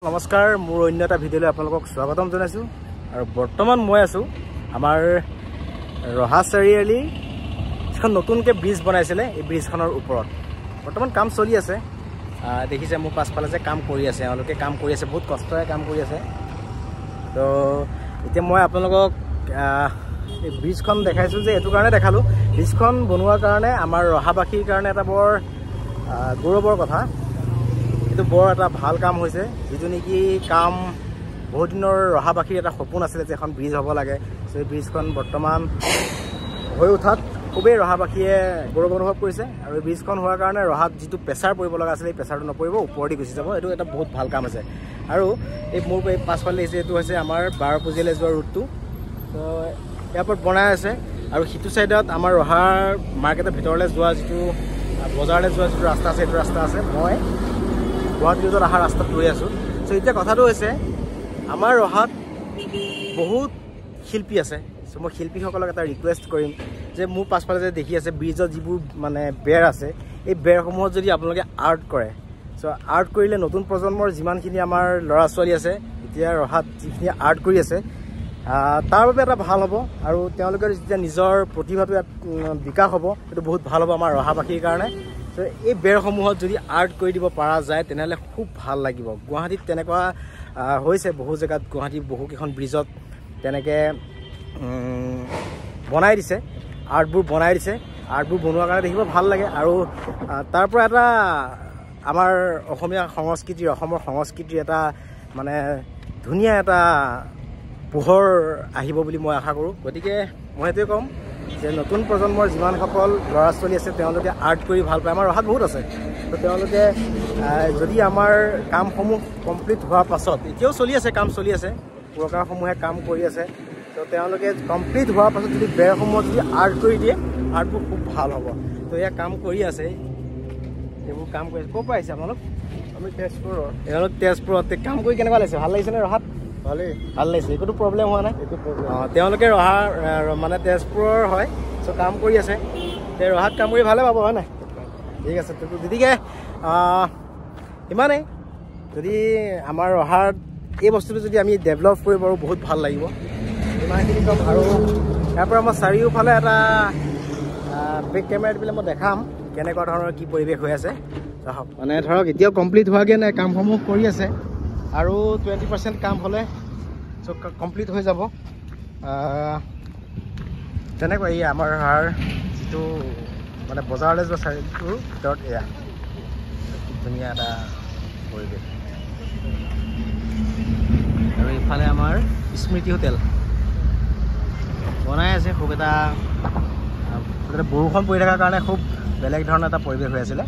নমস্কাৰ মোৰ অন্য এটা ভিডিঅ'লৈ আপোনালোকক স্বাগতম জনাইছোঁ আৰু বৰ্তমান মই আছোঁ আমাৰ ৰহা চাৰিআলি যিখন নতুনকৈ ব্ৰিজ বনাইছিলে এই ব্ৰিজখনৰ ওপৰত বৰ্তমান কাম চলি আছে দেখিছে মোৰ পাছফালে যে কাম কৰি আছে এওঁলোকে কাম কৰি আছে বহুত কষ্টৰে কাম কৰি আছে তো এতিয়া মই আপোনালোকক এই ব্ৰিজখন দেখাইছোঁ যে এইটো কাৰণে দেখালোঁ ব্ৰিজখন বনোৱাৰ কাৰণে আমাৰ ৰহাবাসীৰ কাৰণে এটা বৰ গৌৰৱৰ কথা বৰ এটা ভাল কাম হৈছে যিটো নেকি কাম বহুত দিনৰ ৰহাবাসীৰ এটা সপোন আছিলে যে এখন ব্ৰিজ হ'ব লাগে সো এই ব্ৰিজখন বৰ্তমান হৈ উঠাত খুবেই ৰহাবাসীয়ে গৌৰৱ অনুভৱ কৰিছে আৰু এই ব্ৰিজখন হোৱাৰ কাৰণে ৰহাত যিটো প্ৰেছাৰ পৰিব লগা আছিলে এই প্ৰেছাৰটো নপৰিব ওপৰেদি গুচি যাব এইটো এটা বহুত ভাল কাম হৈছে আৰু এই মোৰ এই পাছফালে এইটো হৈছে আমাৰ বাৰপুজিয়ালৈ যোৱা ৰুটটো তো ইয়াৰ ওপৰত বনাই আছে আৰু সিটো চাইডত আমাৰ ৰহাৰ মাৰ্কেটৰ ভিতৰলৈ যোৱা যিটো বজাৰলৈ যোৱা যিটো ৰাস্তা আছে সেইটো ৰাস্তা আছে মই গুৱাহাটী ৰোডত অহা ৰাস্তাত ৰৈ আছোঁ চ' এতিয়া কথাটো হৈছে আমাৰ ৰহাত বহুত শিল্পী আছে চ' মই শিল্পীসকলক এটা ৰিকুৱেষ্ট কৰিম যে মোৰ পাছফালে যে দেখি আছে ব্ৰিজত যিবোৰ মানে বেৰ আছে এই বেৰসমূহত যদি আপোনালোকে আৰ্ট কৰে চ' আৰ্ট কৰিলে নতুন প্ৰজন্মৰ যিমানখিনি আমাৰ ল'ৰা ছোৱালী আছে এতিয়া ৰহাত যিখিনি আৰ্ট কৰি আছে তাৰ বাবে এটা ভাল হ'ব আৰু তেওঁলোকৰ যেতিয়া নিজৰ প্ৰতিভাটো বিকাশ হ'ব সেইটো বহুত ভাল হ'ব আমাৰ ৰহাবাসীৰ কাৰণে তো এই বেৰসমূহত যদি আৰ্ট কৰি দিব পৰা যায় তেনেহ'লে খুব ভাল লাগিব গুৱাহাটীত তেনেকুৱা হৈছে বহু জেগাত গুৱাহাটীৰ বহুকেইখন ব্ৰিজত তেনেকৈ বনাই দিছে আৰ্টবোৰ বনাই দিছে আৰ্টবোৰ বনোৱাৰ কাৰণে দেখিব ভাল লাগে আৰু তাৰ পৰা এটা আমাৰ অসমীয়া সংস্কৃতিৰ অসমৰ সংস্কৃতিৰ এটা মানে ধুনীয়া এটা পোহৰ আহিব বুলি মই আশা কৰোঁ গতিকে মই সেইটোৱে ক'ম যে নতুন প্ৰজন্মৰ যিমানসকল ল'ৰা ছোৱালী আছে তেওঁলোকে আৰ্ট কৰি ভাল পায় আমাৰ ৰহাত বহুত আছে তো তেওঁলোকে যদি আমাৰ কামসমূহ কমপ্লিট হোৱাৰ পাছত এতিয়াও চলি আছে কাম চলি আছে পুৰস্কাৰসমূহে কাম কৰি আছে তো তেওঁলোকে কমপ্লিট হোৱাৰ পাছত যদি বেৰসমূহত যদি আৰ্ট কৰি দিয়ে আৰ্টবোৰ খুব ভাল হ'ব তো এয়া কাম কৰি আছে এইবোৰ কাম কৰি আছে ক'ৰ পৰা আহিছে আপোনালোক আমি তেজপুৰত কাম কৰি কেনেকুৱা লাগিছে ভাল লাগিছেনে ৰহাত ভালেই ভাল লাগিছে একোতো প্ৰব্লেম হোৱা নাই তেওঁলোকে ৰহাৰ মানে তেজপুৰৰ হয় চ' কাম কৰি আছে ৰহাত কাম কৰি ভালে পাব হয় নাই ঠিক আছে গতিকে ইমানেই যদি আমাৰ ৰহাত এই বস্তুটো যদি আমি ডেভেলপ কৰিব পাৰোঁ বহুত ভাল লাগিব ইমানখিনি কম আৰু ইয়াৰ পৰা মই চাৰিওফালে এটা বেক কেমেৰা দি পেলাই মই দেখাম কেনেকুৱা ধৰণৰ কি পৰিৱেশ হৈ আছে মানে ধৰক এতিয়াও কমপ্লিট হোৱাগৈ নাই কামসমূহ কৰি আছে আৰু 20% কাম হ'লে চ' কমপ্লিট হৈ যাব তেনেকুৱা এই আমাৰ যিটো মানে বজাৰলৈ যোৱা চাৰিটোৰ ভিতৰত এয়া খুব ধুনীয়া এটা পৰিৱেশ আৰু ইফালে আমাৰ স্মৃতি হোটেল বনাই আছে খুব এটা বৰষুণ পৰি থকাৰ কাৰণে খুব বেলেগ ধৰণৰ এটা পৰিৱেশ হৈ আছিলে